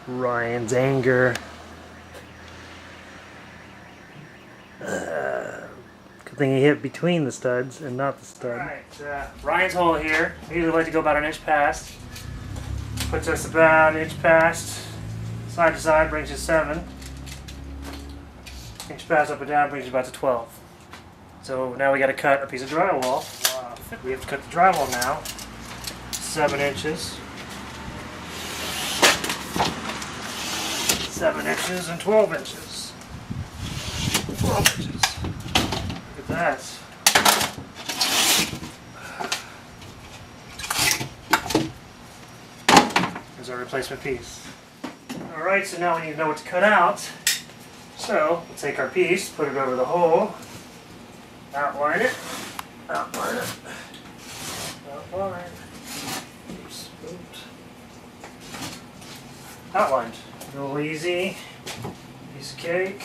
Ryan's anger. Good thing he hit between the studs and not the stud. Alright, Ryan's hole here. I usually like to go about an inch past. Puts us about an inch past. Side to side brings you 7. Inch past up and down brings you about to 12. So now we got to cut a piece of drywall. We have to cut the drywall now. 7 inches. 7 inches and 12 inches. 12 inches. Look at that. There's our replacement piece. Alright, so now we need to know what to cut out. So, we'll take our piece, put it over the hole, outline it, outline it, outline. Oops, oops. Outlined. Real easy. Piece of cake.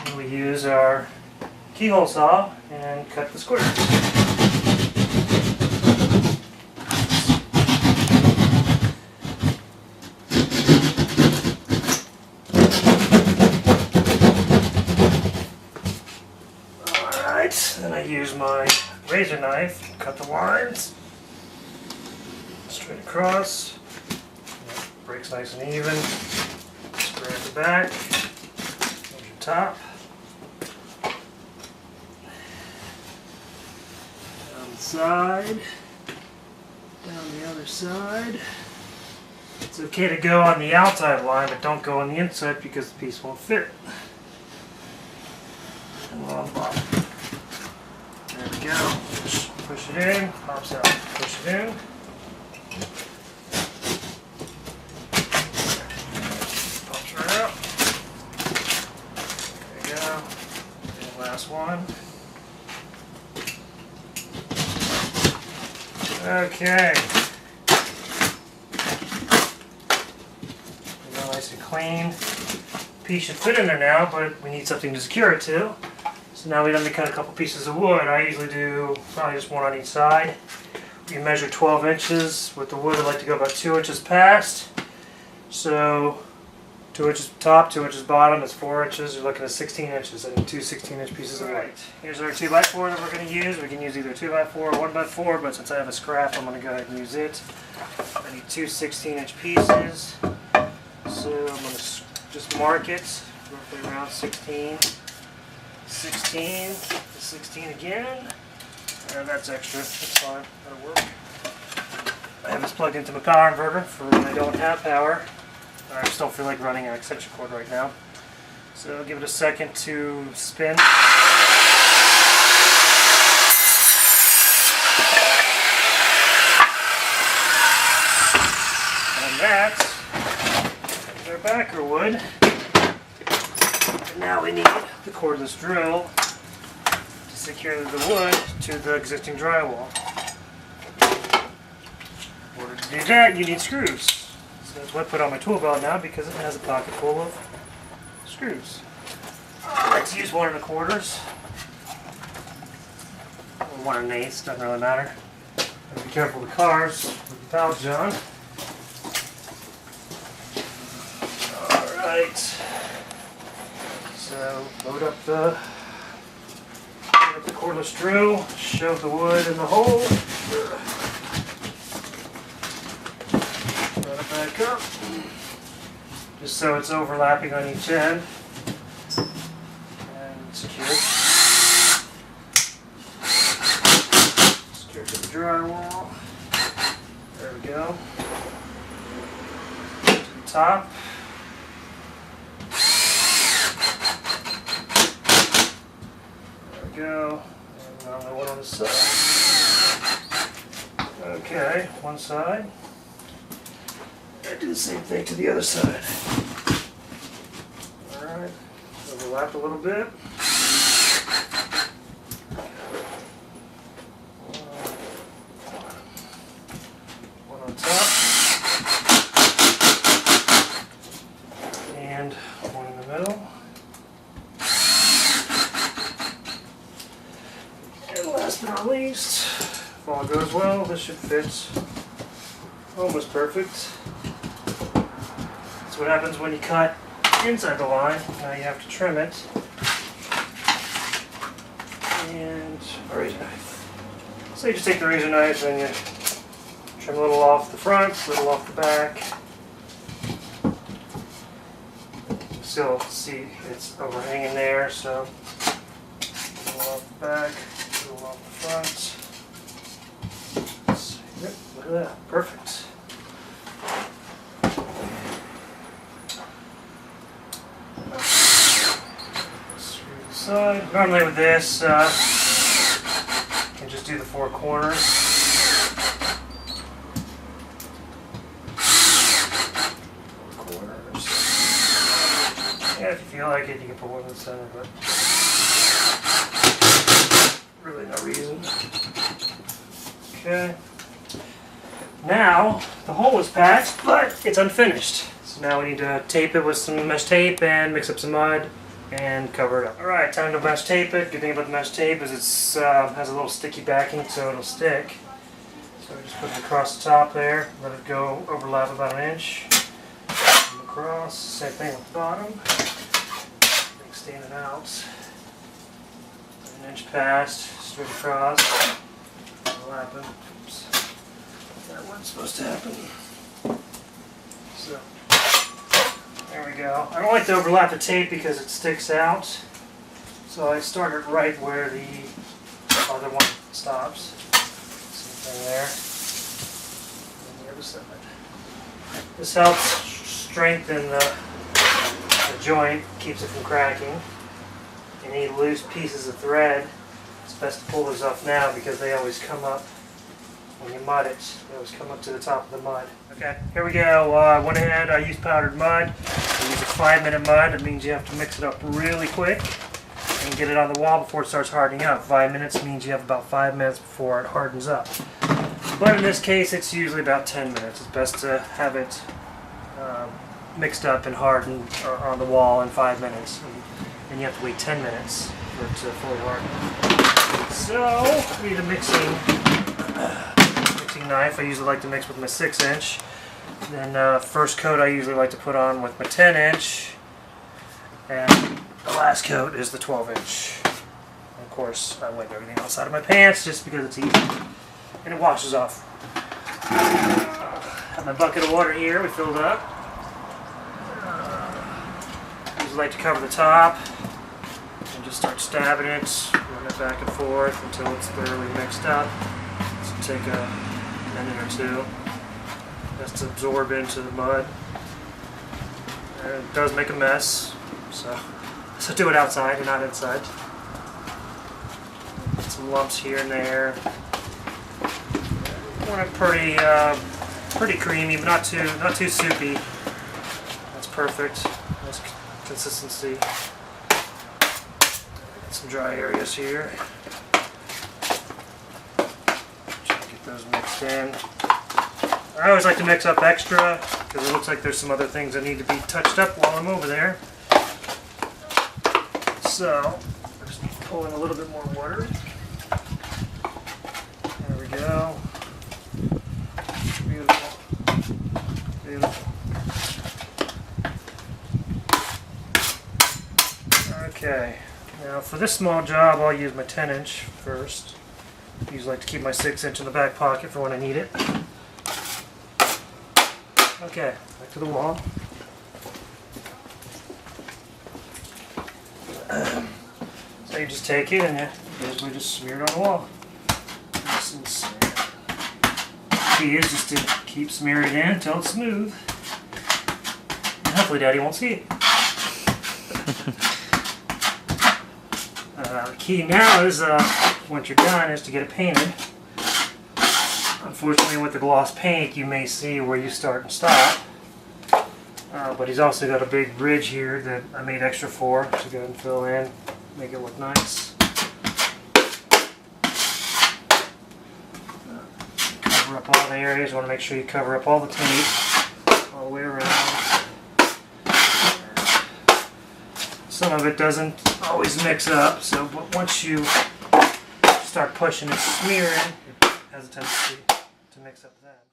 And we use our keyhole saw and cut the squares. Alright, then I use my razor knife to cut the lines straight across. Breaks nice and even. Square at the back. Here's your top. Down the side. Down the other side. It's okay to go on the outside line, but don't go on the inside because the piece won't fit. And we're on the bottom. There we go. Push it in. Pops out. Push it in. Last one. Okay. Nice and clean. Piece should fit in there now, but we need something to secure it to. So now we have to cut a couple pieces of wood. I usually do probably just one on each side. We measure 12 inches. With the wood, I like to go about 2 inches past. So 2 inches top, 2 inches bottom, that's 4 inches. You're looking at 16 inches. I need 2 16-inch pieces of wood. Here's our 2x4 that we're going to use. We can use either 2x4 or 1x4, but since I have a scrap, I'm going to go ahead and use it. I need 2 16-inch pieces. So I'm going to just mark it roughly around 16. 16, 16 again. And that's extra. That's fine. That'll work. I have this plugged into my power inverter for when I don't have power. I just don't feel like running an extension cord right now. So give it a second to spin. And that is our backer wood. And now we need the cordless drill to secure the wood to the existing drywall. In order to do that, you need screws. So that's what I put on my tool belt now because it has a pocket full of screws. I like to use 1 1/4 or 1 1/8, doesn't really matter. Be careful with cars with the pouch on. Alright. So load up the cordless drill, shove the wood in the hole. Back up, just so it's overlapping on each end, and secure it. Secure to the drywall. There we go. To the top. There we go. And now the one on the side. Okay, one side. I do the same thing to the other side. Alright, overlap a little bit. One on top. And one in the middle. And last but not least, if all goes well, this should fit Almost perfect. That's what happens when you cut inside the line. Now you have to trim it. And a razor knife. So you just take the razor knife and you trim a little off the front, a little off the back. Still see it's overhanging there, so a little off the back, a little off the front. Yep, look at that, perfect. Screw the side. Normally with this, you can just do the 4 corners. Yeah, if you feel like it, you can put one in the center, but really no reason. Okay. Now, the hole is patched, but it's unfinished. So now we need to tape it with some mesh tape and mix up some mud and cover it up. Alright, time to mesh tape it. Good thing about the mesh tape is it has a little sticky backing so it'll stick. So we just put it across the top there, let it go overlap about 1 inch. Across, same thing with the bottom. Stand it out. 1 inch past, straight across. Overlapping. Oops. That wasn't supposed to happen. So, there we go. I don't like to overlap the tape because it sticks out. So I start it right where the other one stops. Same thing there. And the other side. This helps strengthen the joint, keeps it from cracking. Any loose pieces of thread, it's best to pull those off now because they always come up when you mud it. They always come up to the top of the mud. Okay, here we go. I went ahead, I used powdered mud. I used a 5-minute mud. It means you have to mix it up really quick and get it on the wall before it starts hardening up. 5 minutes means you have about 5 minutes before it hardens up. But in this case, it's usually about 10 minutes. It's best to have it mixed up and hardened on the wall in 5 minutes. And you have to wait 10 minutes for it to fully harden. So, I need a mixing knife. I usually like to mix with my 6-inch. Then first coat I usually like to put on with my 10-inch. And the last coat is the 12-inch. Of course, I wipe everything outside of my pants just because it's easy. And it washes off. Have my bucket of water here, we filled up. Usually like to cover the top and just start stabbing it, run it back and forth until it's thoroughly mixed up. So take a minute or two just to absorb into the mud. And it does make a mess, so do it outside and not inside. Get some lumps here and there. I want it pretty creamy, but not too soupy. That's perfect. Nice consistency. Some dry areas here. Just get those mixed in. I always like to mix up extra because it looks like there's some other things that need to be touched up while I'm over there. So, just pull in a little bit more water. There we go. Beautiful. Beautiful. Okay, now for this small job I'll use my 10-inch first. I usually like to keep my 6-inch in the back pocket for when I need it. Okay, back to the wall. So you just take it and you basically just smear it on the wall. The key is just to keep smearing it in until it's smooth. And hopefully Daddy won't see it. The key now is, once you're done, is to get it painted. Unfortunately, with the gloss paint, you may see where you start and stop. But he's also got a big ridge here that I made extra for, so go ahead and fill in, make it look nice. Cover up all the areas. You want to make sure you cover up all the tape all the way around. Some of it doesn't always mix up, so but once you start pushing and smearing, it has a tendency to mix up that.